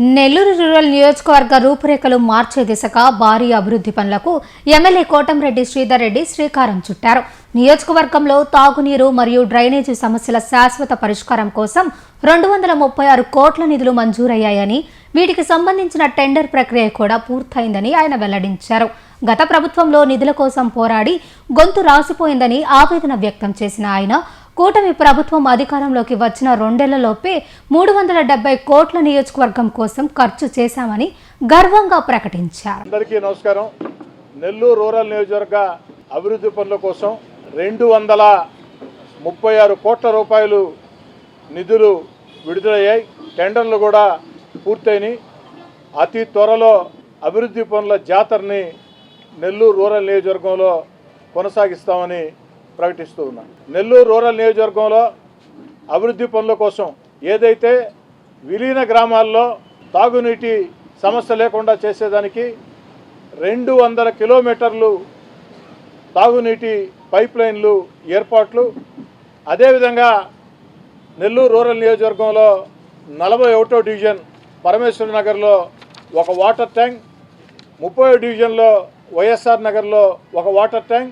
Nellore rural నియోజకవర్గ రూపురేఖలు మార్చే దిశగా భారీ అభివృద్ధి పనులకు ఎమ్మెల్యే కోటంరెడ్డి శ్రీధర్ రెడ్డి శ్రీకారం చుట్టారు. నియోజకవర్గంలో తాగునీరు మరియు డ్రైనేజీ సమస్యల శాశ్వత పరిష్కారం కోసం 236 కోట్ల నిధులు మంజూరయ్యాయని, వీటికి సంబంధించిన టెండర్ ప్రక్రియ కూడా పూర్తయిందని ఆయన వెల్లడించారు. గత ప్రభుత్వంలో నిధుల కోసం పోరాడి గొంతు రాసిపోయిందని ఆవేదన వ్యక్తం చేసిన ఆయన, కూటమి ప్రభుత్వం అధికారంలోకి వచ్చిన 2 ఏళ్లలోపే 370 కోట్ల నియోజకవర్గం కోసం ఖర్చు చేశామని గర్వంగా ప్రకటించారు. అందరికీ నమస్కారం. నెల్లూరు రూరల్ నియోజకవర్గ అభివృద్ధి పనుల కోసం 236 కోట్ల రూపాయలు నిధులు విడుదలయ్యాయి. టెండర్లు కూడా పూర్తయినాయి. అతి త్వరలో అభివృద్ధి పనుల జాతరని నెల్లూరు రూరల్ నియోజకవర్గంలో కొనసాగిస్తామని ప్రకటిస్తూ ఉన్నాం. నెల్లూరు రూరల్ నియోజకవర్గంలో అభివృద్ధి పనుల కోసం ఏదైతే విలీన గ్రామాల్లో తాగునీటి సమస్య లేకుండా చేసేదానికి 200 కిలోమీటర్లు తాగునీటి పైప్ లైన్లు ఏర్పాట్లు, అదేవిధంగా నెల్లూరు రూరల్ నియోజకవర్గంలో 41వ డివిజన్ పరమేశ్వర నగర్లో ఒక వాటర్ ట్యాంక్, 30వ డివిజన్లో వైఎస్ఆర్ నగర్లో ఒక వాటర్ ట్యాంక్,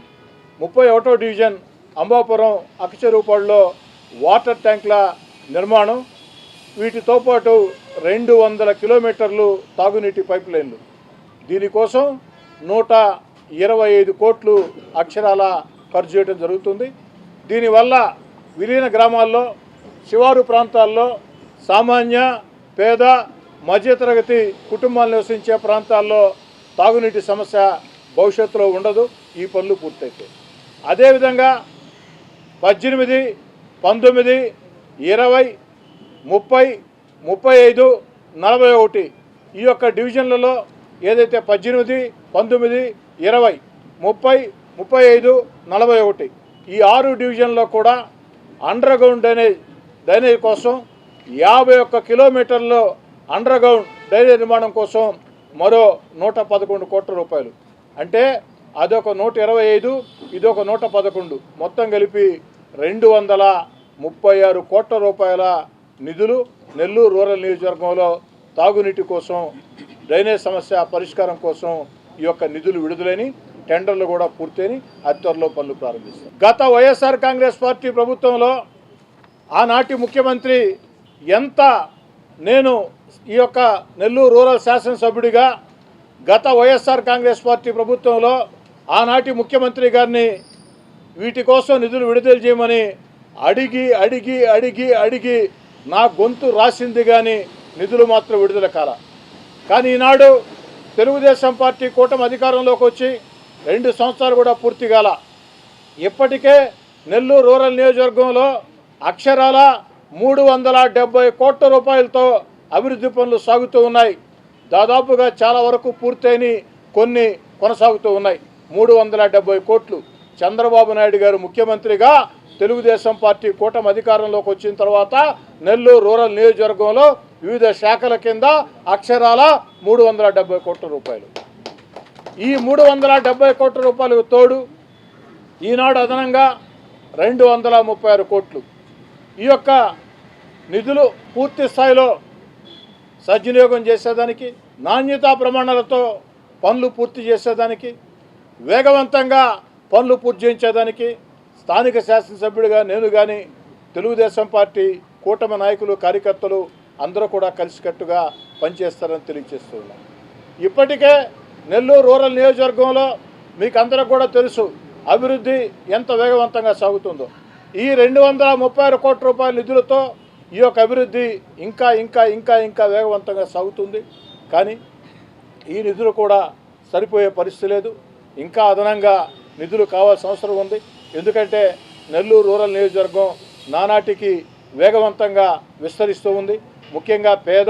31వ డివిజన్ అంబాపురం అకచెరువుపాడులో వాటర్ ట్యాంకుల నిర్మాణం, వీటితో పాటు 200 కిలోమీటర్లు తాగునీటి పైప్ లైన్లు. దీనికోసం 125 కోట్లు అక్షరాల ఖర్చు చేయడం జరుగుతుంది. దీనివల్ల విలీన గ్రామాల్లో, శివారు ప్రాంతాల్లో, సామాన్య, పేద, మధ్యతరగతి కుటుంబాలు నివసించే ప్రాంతాల్లో తాగునీటి సమస్య భవిష్యత్తులో ఉండదు ఈ పనులు పూర్తయితే. అదేవిధంగా 18, 19, 20, 30, 35, 41 ఈ యొక్క డివిజన్లలో ఏదైతే 18, 19, 20, 30, 35, 41 ఈ 6 డివిజన్లో కూడా అండర్ గ్రౌండ్ డ్రైనేజ్ కోసం 51 కిలోమీటర్లు అండర్ గ్రౌండ్ డ్రైనేజ్ నిర్మాణం కోసం మరో 111 కోట్ల రూపాయలు. అంటే అదొక 125, ఇదొక 111, మొత్తం కలిపి 236 కోట్ల రూపాయల నిధులు నెల్లూరు రూరల్ నియోజకవర్గంలో తాగునీటి కోసం, డ్రైనేజ్ సమస్య పరిష్కారం కోసం ఈ యొక్క నిధులు విడుదలని, టెండర్లు కూడా పూర్తయిని అతి త్వరలో పనులు ప్రారంభిస్తారు. గత వైఎస్ఆర్ కాంగ్రెస్ పార్టీ ప్రభుత్వంలో ఆనాటి ముఖ్యమంత్రి నేను ఈ యొక్క నెల్లూరు రూరల్ శాసనసభ్యుడిగా గత వైఎస్ఆర్ కాంగ్రెస్ పార్టీ ప్రభుత్వంలో ఆనాటి ముఖ్యమంత్రి గారిని వీటి కోసం నిధులు విడుదల చేయమని అడిగి అడిగి అడిగి అడిగి నా గొంతు రాసింది, కానీ నిధులు మాత్రం విడుదల కాల. కానీ ఈనాడు తెలుగుదేశం పార్టీ కూటమి అధికారంలోకి వచ్చి 2 సంవత్సరాలు కూడా పూర్తి కాల. ఇప్పటికే నెల్లూరు రూరల్ నియోజకవర్గంలో అక్షరాల 370 కోట్ల రూపాయలతో అభివృద్ధి పనులు సాగుతూ ఉన్నాయి. దాదాపుగా చాలా వరకు పూర్తయిని, కొన్ని కొనసాగుతూ ఉన్నాయి. 370 కోట్లు చంద్రబాబు నాయుడు గారు ముఖ్యమంత్రిగా తెలుగుదేశం పార్టీ కూటమి అధికారంలోకి వచ్చిన తర్వాత నెల్లూరు రూరల్ నియోజకవర్గంలో వివిధ శాఖల కింద అక్షరాల 370 కోట్ల రూపాయలు. ఈ 370 కోట్ల రూపాయలకు తోడు ఈనాడు అదనంగా 236 కోట్లు ఈ యొక్క నిధులు పూర్తి స్థాయిలో సద్వినియోగం చేసేదానికి, నాణ్యతా ప్రమాణాలతో పనులు పూర్తి చేసేదానికి, వేగవంతంగా పనులు పూర్తి చేయించేదానికి స్థానిక శాసనసభ్యుడిగా నేను కానీ, తెలుగుదేశం పార్టీ కూటమి నాయకులు, కార్యకర్తలు అందరూ కూడా కలిసికట్టుగా పనిచేస్తారని తెలియజేస్తున్నాం. ఇప్పటికే నెల్లూరు రూరల్ నియోజకవర్గంలో మీకు అందరికి కూడా తెలుసు అభివృద్ధి ఎంత వేగవంతంగా సాగుతుందో. ఈ 236 కోట్ల రూపాయల నిధులతో ఈ యొక్క అభివృద్ధి ఇంకా ఇంకా ఇంకా ఇంకా వేగవంతంగా సాగుతుంది. కానీ ఈ నిధులు కూడా సరిపోయే పరిస్థితి లేదు. ఇంకా అదనంగా నిధులు కావాల్సిన అవసరం ఉంది. ఎందుకంటే నెల్లూరు రూరల్ నియోజకవర్గం నానాటికి వేగవంతంగా విస్తరిస్తూ ఉంది. ముఖ్యంగా పేద,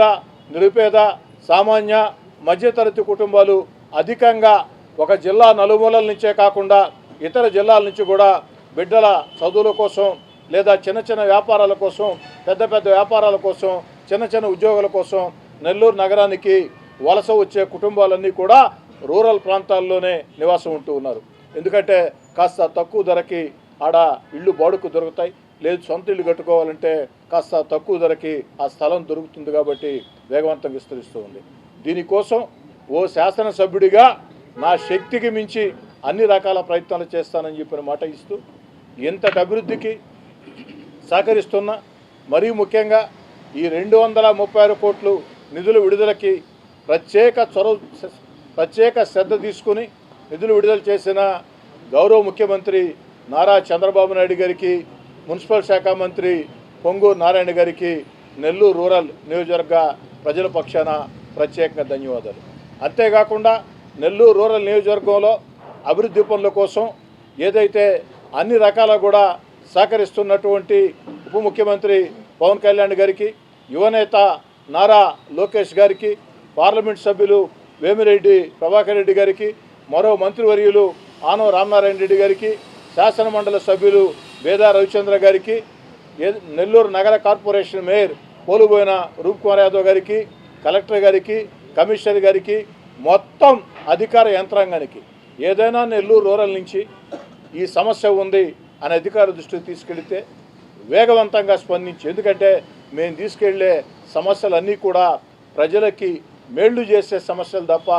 నిరుపేద, సామాన్య, మధ్యతరగతి కుటుంబాలు అధికంగా ఒక జిల్లా నలుమూలల నుంచే కాకుండా ఇతర జిల్లాల నుంచి కూడా బిడ్డల చదువుల కోసం, లేదా చిన్న చిన్న వ్యాపారాల కోసం, పెద్ద పెద్ద వ్యాపారాల కోసం, చిన్న చిన్న ఉద్యోగాల కోసం నెల్లూరు నగరానికి వలస వచ్చే కుటుంబాలన్నీ కూడా రూరల్ ప్రాంతాల్లోనే నివాసం ఉంటూ ఉన్నారు. ఎందుకంటే కాస్త తక్కువ ధరకి ఆడ ఇళ్ళు బాడుకు దొరుకుతాయి. లేదు సొంత ఇల్లు కట్టుకోవాలంటే కాస్త తక్కువ ధరకి ఆ స్థలం దొరుకుతుంది కాబట్టి వేగవంతంగా విస్తరిస్తూ ఉంది. దీనికోసం ఓ శాసనసభ్యుడిగా నా శక్తికి మించి అన్ని రకాల ప్రయత్నాలు చేస్తానని చెప్పిన మాట ఇస్తూ ఇంతటి అభివృద్ధికి సహకరిస్తున్న మరీ ముఖ్యంగా ఈ 236 కోట్లు నిధుల విడుదలకి ప్రత్యేక శ్రద్ధ తీసుకుని నిధులు విడుదల చేసిన గౌరవ ముఖ్యమంత్రి నారా చంద్రబాబు నాయుడు గారికి, మున్సిపల్ శాఖ మంత్రి పొంగూరు నారాయణ గారికి, నెల్లూరు రూరల్ నియోజకవర్గ ప్రజల పక్షాన ప్రత్యేకంగా ధన్యవాదాలు. అంతేకాకుండా నెల్లూరు రూరల్ నియోజకవర్గంలో అభివృద్ధి పనుల కోసం ఏదైతే అన్ని రకాల కూడా సహకరిస్తున్నటువంటి ఉప ముఖ్యమంత్రి పవన్ కళ్యాణ్ గారికి, యువనేత నారా లోకేష్ గారికి, పార్లమెంట్ సభ్యులు వేమిరెడ్డి ప్రభాకర్ రెడ్డి గారికి, మరో మంత్రివర్యులు ఆనవ రామనారాయణ రెడ్డి గారికి, శాసనమండలి సభ్యులు వేదా రవిచంద్ర గారికి, నెల్లూరు నగర కార్పొరేషన్ మేయర్ పోలుబోయిన రూప్ కుమార్ యాదవ్ గారికి, కలెక్టర్ గారికి, కమిషనర్ గారికి, మొత్తం అధికార యంత్రాంగానికి ఏదైనా నెల్లూరు రూరల్ నుంచి ఈ సమస్య ఉంది అనే అధికార దృష్టికి తీసుకెళ్తే వేగవంతంగా స్పందించి, ఎందుకంటే మేము తీసుకెళ్లే సమస్యలన్నీ కూడా ప్రజలకి మేళ్లు చేసే సమస్యలు తప్ప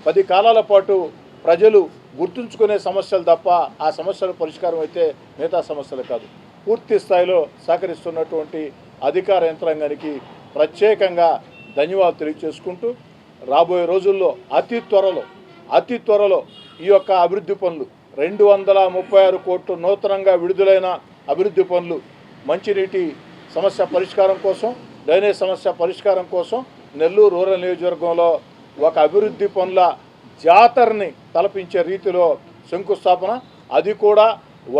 10 కాలాల పాటు ప్రజలు గుర్తుంచుకునే సమస్యలు తప్ప ఆ సమస్యల పరిష్కారం అయితే మిగతా సమస్యలు కాదు. పూర్తి స్థాయిలో సహకరిస్తున్నటువంటి అధికార యంత్రాంగానికి ప్రత్యేకంగా ధన్యవాదాలు తెలియజేసుకుంటూ రాబోయే రోజుల్లో అతి త్వరలో ఈ యొక్క అభివృద్ధి పనులు 236 కోట్లు నూతనంగా విడుదలైన అభివృద్ధి పనులు, మంచినీటి సమస్య పరిష్కారం కోసం, డ్రైనేజ్ సమస్య పరిష్కారం కోసం నెల్లూరు రూరల్ నియోజకవర్గంలో ఒక అభివృద్ధి పనుల జాతరని తలపించే రీతిలో శంకుస్థాపన, అది కూడా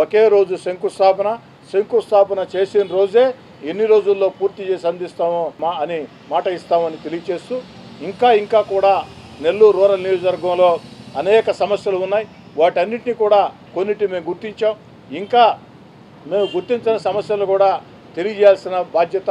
ఒకే రోజు శంకుస్థాపన చేసిన రోజే ఎన్ని రోజుల్లో పూర్తి చేసి అందిస్తామో అని మాట ఇస్తామని తెలియజేస్తూ, ఇంకా కూడా నెల్లూరు రూరల్ నియోజకవర్గంలో అనేక సమస్యలు ఉన్నాయి. వాటన్నిటినీ కూడా కొన్నిటి మేము గుర్తించాం. ఇంకా మేము గుర్తించిన సమస్యలు కూడా తెలియజేయాల్సిన బాధ్యత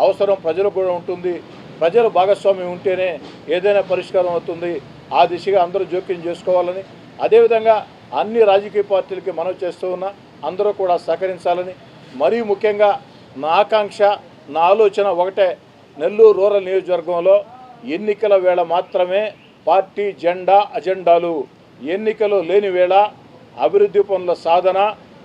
అవసరం ప్రజలకు కూడా ఉంటుంది. ప్రజల భాగస్వామ్యం ఉంటేనే ఏదైనా పరిష్కారం అవుతుంది. ఆ దిశగా అందరూ జోక్యం చేసుకోవాలని, అదేవిధంగా అన్ని రాజకీయ పార్టీలకి మనవి చేస్తూ ఉన్నా అందరూ కూడా సహకరించాలని, మరీ ముఖ్యంగా నా ఆకాంక్ష, నా ఆలోచన ఒకటే, నెల్లూరు రూరల్ నియోజకవర్గంలో ఎన్నికల వేళ మాత్రమే పార్టీ అజెండాలు, ఎన్నికలు లేని వేళ అభివృద్ధి పనుల సాధన,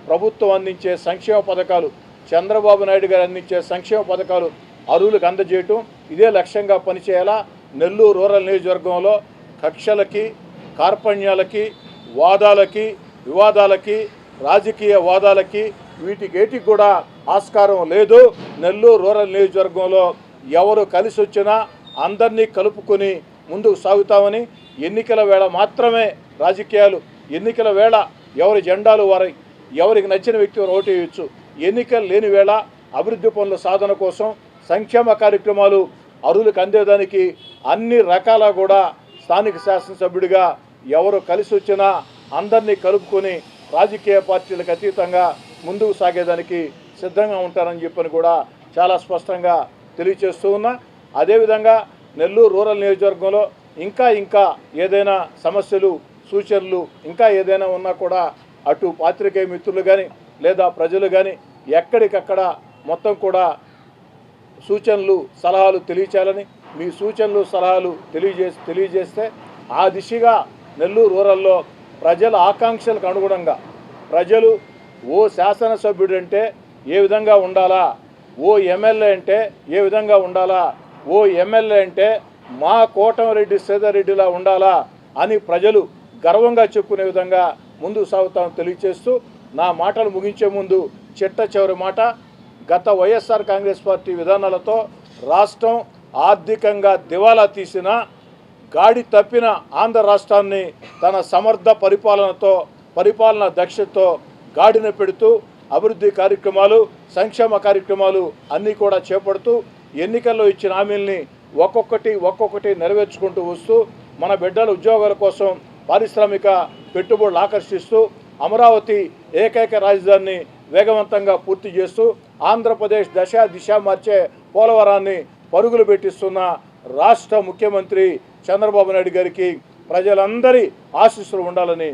ప్రభుత్వం అందించే సంక్షేమ పథకాలు, చంద్రబాబు నాయుడు గారు అందించే సంక్షేమ పథకాలు అర్హులకు అందజేయటం, ఇదే లక్ష్యంగా పనిచేయాలా. నెల్లూరు రూరల్ నియోజకవర్గంలో కక్షలకి, కార్పణ్యాలకి, వాదాలకి, వివాదాలకి, రాజకీయ వాదాలకి వీటికేటికి కూడా ఆస్కారం లేదు. నెల్లూరు రూరల్ నియోజకవర్గంలో ఎవరు కలిసి వచ్చినా అందరినీ కలుపుకొని ముందుకు సాగుతామని, ఎన్నికల వేళ మాత్రమే రాజకీయాలు, ఎన్నికల వేళ ఎవరి జెండాలు వారి ఎవరికి నచ్చిన వ్యక్తి ఓటు వేయవచ్చు. ఎన్నికలు లేని వేళ అభివృద్ధి పనుల సాధన కోసం సంక్షేమ కార్యక్రమాలు అర్హులకు అందేదానికి అన్ని రకాల కూడా స్థానిక శాసనసభ్యుడిగా ఎవరు కలిసి వచ్చినా అందరినీ కలుపుకొని రాజకీయ పార్టీలకు అతీతంగా ముందుకు సాగేదానికి సిద్ధంగా ఉంటారని చెప్పని కూడా చాలా స్పష్టంగా తెలియజేస్తూ ఉన్నా. అదేవిధంగా నెల్లూరు రూరల్ నియోజకవర్గంలో ఇంకా ఏదైనా సమస్యలు, సూచనలు ఇంకా ఏదైనా ఉన్నా కూడా అటు పాత్రికేయ మిత్రులు కానీ లేదా ప్రజలు కానీ ఎక్కడికక్కడ మొత్తం కూడా సూచనలు, సలహాలు తెలియచేయాలని, మీ సూచనలు, సలహాలు తెలియజేస్తే ఆ దిశగా నెల్లూరు రూరల్లో ప్రజల ఆకాంక్షలకు అనుగుణంగా ప్రజలు ఓ శాసనసభ్యుడు అంటే ఏ విధంగా ఉండాలా, ఓ ఎమ్మెల్యే అంటే ఏ విధంగా ఉండాలా, ఓ ఎమ్మెల్యే అంటే మా కోటమిరెడ్డి శ్రీధర్రెడ్డిలా ఉండాలా అని ప్రజలు గర్వంగా చెప్పుకునే విధంగా ముందుకు సాగుతామని తెలియజేస్తూ, నా మాటలు ముగించే ముందు చిట్ట మాట, గత వైఎస్ఆర్ కాంగ్రెస్ పార్టీ విధానాలతో రాష్ట్రం ఆర్థికంగా దివాలా తీసిన, గాడి తప్పిన ఆంధ్ర రాష్ట్రాన్ని తన సమర్థ పరిపాలన దక్షతతో గాడిన పెడుతూ అభివృద్ధి కార్యక్రమాలు, సంక్షేమ కార్యక్రమాలు అన్నీ కూడా చేపడుతూ ఎన్నికల్లో ఇచ్చిన హామీల్ని ఒక్కొక్కటి నెరవేర్చుకుంటూ వస్తూ మన బిడ్డల ఉద్యోగాల కోసం పారిశ్రామిక పెట్టుబడులు ఆకర్షిస్తూ అమరావతి ఏకైక రాజధానిని వేగవంతంగా పూర్తి చేస్తూ ఆంధ్రప్రదేశ్ దిశ మార్చే పోలవరాన్ని పరుగులు పెట్టిస్తున్న రాష్ట్ర ముఖ్యమంత్రి చంద్రబాబు నాయుడు గారికి ప్రజలందరి ఆశీస్సులు ఉండాలని